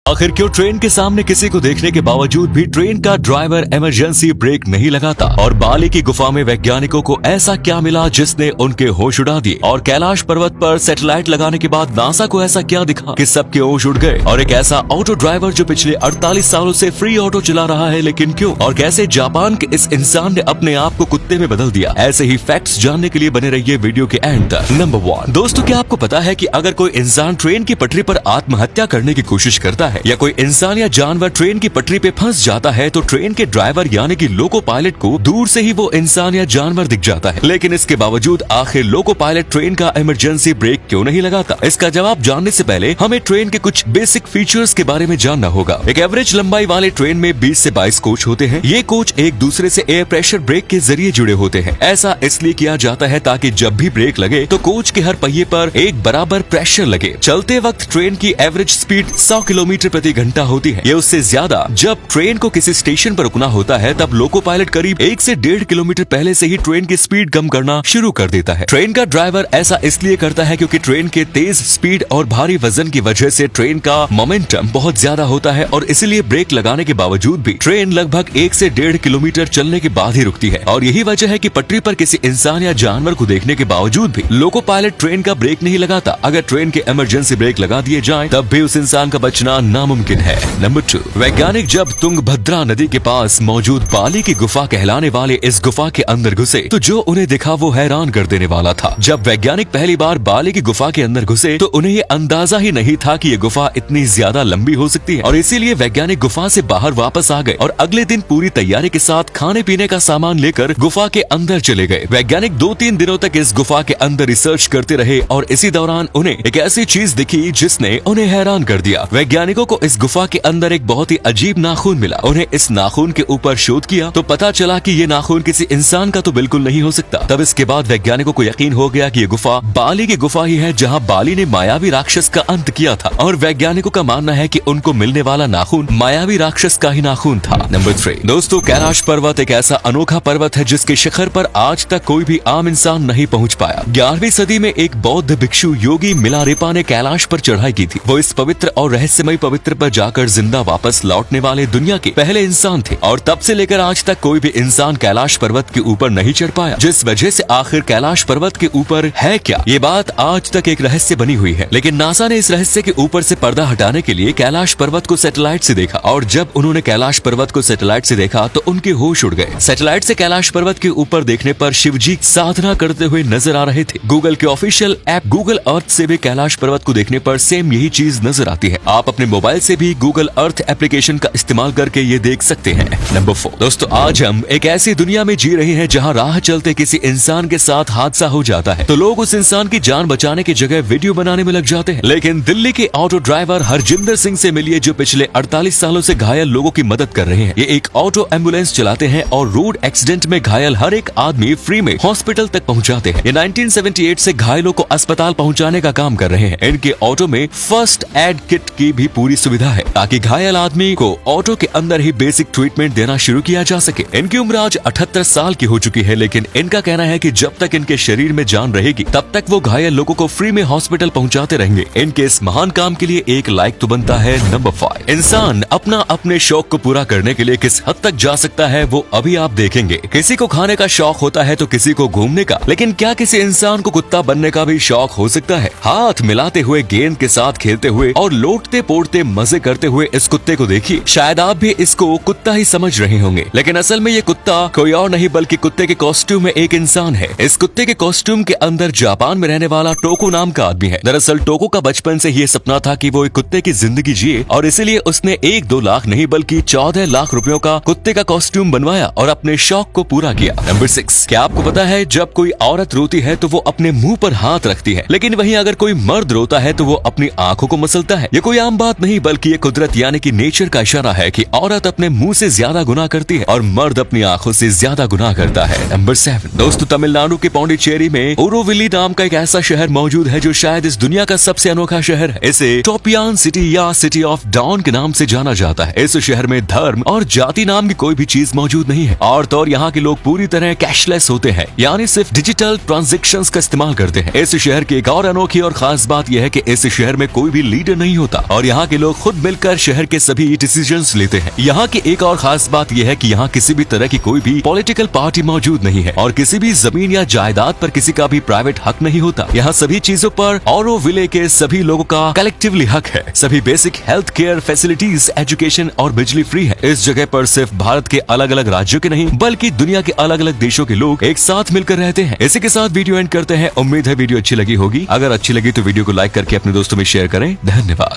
आखिर क्यों ट्रेन के सामने किसी को देखने के बावजूद भी ट्रेन का ड्राइवर इमरजेंसी ब्रेक नहीं लगाता? और बाली की गुफा में वैज्ञानिकों को ऐसा क्या मिला जिसने उनके होश उड़ा दिए? और कैलाश पर्वत पर सैटेलाइट लगाने के बाद नासा को ऐसा क्या दिखा कि सबके होश उड़ गए? और एक ऐसा ऑटो ड्राइवर जो पिछले 48 सालों से फ्री ऑटो चला रहा है, लेकिन क्यों? और कैसे जापान के इस इंसान ने अपने आप को कुत्ते में बदल दिया? ऐसे ही फैक्ट्स जानने के लिए बने रहिए वीडियो के एंड तक। नंबर 1, दोस्तों क्या आपको पता है कि अगर कोई इंसान ट्रेन की पटरी पर आत्महत्या करने की कोशिश करता है या कोई इंसान या जानवर ट्रेन की पटरी पे फंस जाता है तो ट्रेन के ड्राइवर यानी कि लोको पायलट को दूर से ही वो इंसान या जानवर दिख जाता है। लेकिन इसके बावजूद आखिर लोको पायलट ट्रेन का इमरजेंसी ब्रेक क्यों नहीं लगाता? इसका जवाब जानने से पहले हमें ट्रेन के कुछ बेसिक फीचर्स के बारे में जानना होगा। एक एवरेज लंबाई वाले ट्रेन में 20 से 22 कोच होते हैं। ये कोच एक दूसरे से एयर प्रेशर ब्रेक के जरिए जुड़े होते हैं। ऐसा इसलिए किया जाता है ताकि जब भी ब्रेक लगे तो कोच के हर पहिए पर एक बराबर प्रेशर लगे। चलते वक्त ट्रेन की एवरेज स्पीड 100 किलोमीटर प्रति घंटा होती है। ये उससे ज्यादा जब ट्रेन को किसी स्टेशन पर रुकना होता है तब लोको पायलट करीब 1 से 1.5 किलोमीटर पहले से ही ट्रेन की स्पीड कम करना शुरू कर देता है। ट्रेन का ड्राइवर ऐसा इसलिए करता है क्योंकि ट्रेन के तेज स्पीड और भारी वजन की वजह से ट्रेन का मोमेंटम बहुत ज्यादा होता है और इसीलिए ब्रेक लगाने के बावजूद भी ट्रेन लगभग 1 से 1.5 किलोमीटर चलने के बाद ही रुकती है। और यही वजह है कि पटरी पर किसी इंसान या जानवर को देखने के बावजूद भी लोको पायलट ट्रेन का ब्रेक नहीं लगाता। अगर ट्रेन के इमरजेंसी ब्रेक लगा दिए जाएं, तब भी उस इंसान का बचना नामुमकिन है। नंबर 2, वैज्ञानिक जब तुंगभद्रा नदी के पास मौजूद बाली की गुफा कहलाने वाले इस गुफा के अंदर घुसे तो जो उन्हें दिखा वो हैरान कर देने वाला था। जब वैज्ञानिक पहली बार बाली की गुफा के अंदर घुसे तो उन्हें ये अंदाजा ही नहीं था कि ये गुफा इतनी ज्यादा लंबी हो सकती है। और इसीलिए वैज्ञानिक गुफा से बाहर वापस आ गए और अगले दिन पूरी तैयारी के साथ खाने पीने का सामान लेकर गुफा के अंदर चले गए। वैज्ञानिक 2-3 दिनों तक इस गुफा के अंदर रिसर्च करते रहे और इसी दौरान उन्हें एक ऐसी चीज दिखी जिसने उन्हें हैरान कर दिया। वैज्ञानिकों को इस गुफा के अंदर एक बहुत ही अजीब नाखून मिला। उन्हें इस नाखून के ऊपर शोध किया तो पता चला कि ये नाखून किसी इंसान का तो बिल्कुल नहीं हो सकता। तब इसके बाद वैज्ञानिकों को यकीन हो गया कि ये गुफा बाली की गुफा ही है जहाँ बाली ने मायावी राक्षस का अंत किया था। और वैज्ञानिकों का मानना है कि उनको मिलने वाला नाखून मायावी राक्षस का ही नाखून था। नंबर 3, दोस्तों कैलाश पर्वत एक ऐसा अनोखा पर्वत है जिसके शिखर पर आज तक कोई भी आम इंसान नहीं पहुँच पाया। 11वीं सदी में एक बौद्ध भिक्षु योगी मिलारेपा ने कैलाश पर चढ़ाई की थी। वो इस पवित्र और रहस्यमय पवित्र पर जाकर जिंदा वापस लौटने वाले दुनिया के पहले इंसान थे। और तब से लेकर आज तक कोई भी इंसान कैलाश पर्वत के ऊपर नहीं चढ़ पाया, जिस वजह से आखिर कैलाश पर्वत के ऊपर है क्या, ये बात आज तक एक रहस्य बनी हुई है। लेकिन नासा ने इस रहस्य के ऊपर से पर्दा हटाने के लिए कैलाश पर्वत को सैटेलाइट से देखा और जब उन्होंने कैलाश पर्वत को सैटेलाइट से देखा तो उनके होश उड़ गए। सैटेलाइट से कैलाश पर्वत के ऊपर देखने पर शिवजी साधना करते हुए नजर आ रहे थे। गूगल के ऑफिशियल ऐप गूगल अर्थ से भी कैलाश पर्वत को देखने पर सेम यही चीज नजर आती है। आप अपने मोबाइल से भी गूगल अर्थ एप्लीकेशन का इस्तेमाल करके ये देख सकते हैं। नंबर 4, दोस्तों आज हम एक ऐसी दुनिया में जी रहे हैं जहां राह चलते किसी इंसान के साथ हादसा हो जाता है तो लोग उस इंसान की जान बचाने की जगह वीडियो बनाने में लग जाते हैं। लेकिन दिल्ली के ऑटो ड्राइवर हरजिंदर सिंह से मिलिए जो पिछले 48 सालों से घायल लोगों की मदद कर रहे हैं। ये एक ऑटो एम्बुलेंस चलाते हैं और रोड एक्सीडेंट में घायल हर एक आदमी फ्री में हॉस्पिटल तक पहुंचाते हैं। ये 1978 से घायलों को अस्पताल पहुंचाने का काम कर रहे हैं। इनके ऑटो में फर्स्ट एड किट की भी पूरी सुविधा है ताकि घायल आदमी को ऑटो के अंदर ही बेसिक ट्रीटमेंट देना शुरू किया जा सके। इनकी उम्र आज 78 साल की हो चुकी है, लेकिन इनका कहना है कि जब तक इनके शरीर में जान रहेगी तब तक वो घायल लोगों को फ्री में हॉस्पिटल पहुंचाते रहेंगे। इनके इस महान काम के लिए एक लाइक तो बनता है। नंबर 5, इंसान अपने शौक को पूरा करने के लिए किस हद तक जा सकता है वो अभी आप देखेंगे। किसी को खाने का शौक होता है तो किसी को घूमने का, लेकिन क्या किसी इंसान को कुत्ता बनने का भी शौक हो सकता है? हाथ मिलाते हुए गेंद के साथ खेलते हुए और लोटते पोड़ते मजे करते हुए इस कुत्ते को देखिए। शायद आप भी इसको कुत्ता ही समझ रहे होंगे, लेकिन असल में ये कुत्ता कोई और नहीं बल्कि कुत्ते के कॉस्ट्यूम में एक इंसान है। इस कुत्ते के कॉस्ट्यूम के अंदर जापान में रहने वाला टोको नाम का आदमी है। दरअसल टोको का बचपन से ये सपना था कि वो एक कुत्ते की जिंदगी जिए और इसीलिए उसने 1-2 लाख नहीं बल्कि 14 लाख रुपयों का कुत्ते का कॉस्ट्यूम बनवाया और अपने शौक को पूरा किया। नंबर 6, क्या आपको पता है जब कोई औरत रोती है तो वो अपने मुंह पर हाथ रखती है, लेकिन वहीं अगर कोई मर्द रोता है तो वो अपनी आंखों को मसलता है। ये कोई आम बात नहीं बल्कि ये कुदरत यानी कि नेचर का इशारा है कि औरत अपने मुंह से ज्यादा गुनाह करती है और मर्द अपनी आंखों से ज्यादा गुनाह करता है। नंबर 7, दोस्तों तमिलनाडु के पौंडीचेरी में ओरोविली नाम का एक ऐसा शहर मौजूद है जो शायद इस दुनिया का सबसे अनोखा शहर है। इसे टोपियान सिटी या सिटी ऑफ डॉन के नाम से जाना जाता है। इस शहर में धर्म और जाति नाम की कोई भी चीज मौजूद नहीं है और तो यहाँ के लोग पूरी तरह कैशलेस होते हैं, यानी सिर्फ डिजिटल ट्रांजैक्शंस का इस्तेमाल करते हैं। इस शहर की एक और अनोखी और खास बात यह है कि इस शहर में कोई भी लीडर नहीं होता और यहाँ के के लोग खुद मिलकर शहर के सभी डिसीजंस लेते हैं। यहाँ की एक और खास बात यह है कि यहाँ किसी भी तरह की कोई भी पॉलिटिकल पार्टी मौजूद नहीं है और किसी भी जमीन या जायदाद पर किसी का भी प्राइवेट हक नहीं होता। यहाँ सभी चीजों पर ऑरोविले के सभी लोगों का कलेक्टिवली हक है। सभी basic health care facilities, education और बिजली फ्री है। इस जगह पर सिर्फ भारत के अलग अलग राज्यों के नहीं बल्कि दुनिया के अलग अलग देशों के लोग एक साथ मिलकर रहते हैं। इसी के साथ वीडियो एंड करते हैं। उम्मीद है वीडियो अच्छी लगी होगी। अगर अच्छी लगी तो वीडियो को लाइक करके अपने दोस्तों में शेयर करें। धन्यवाद।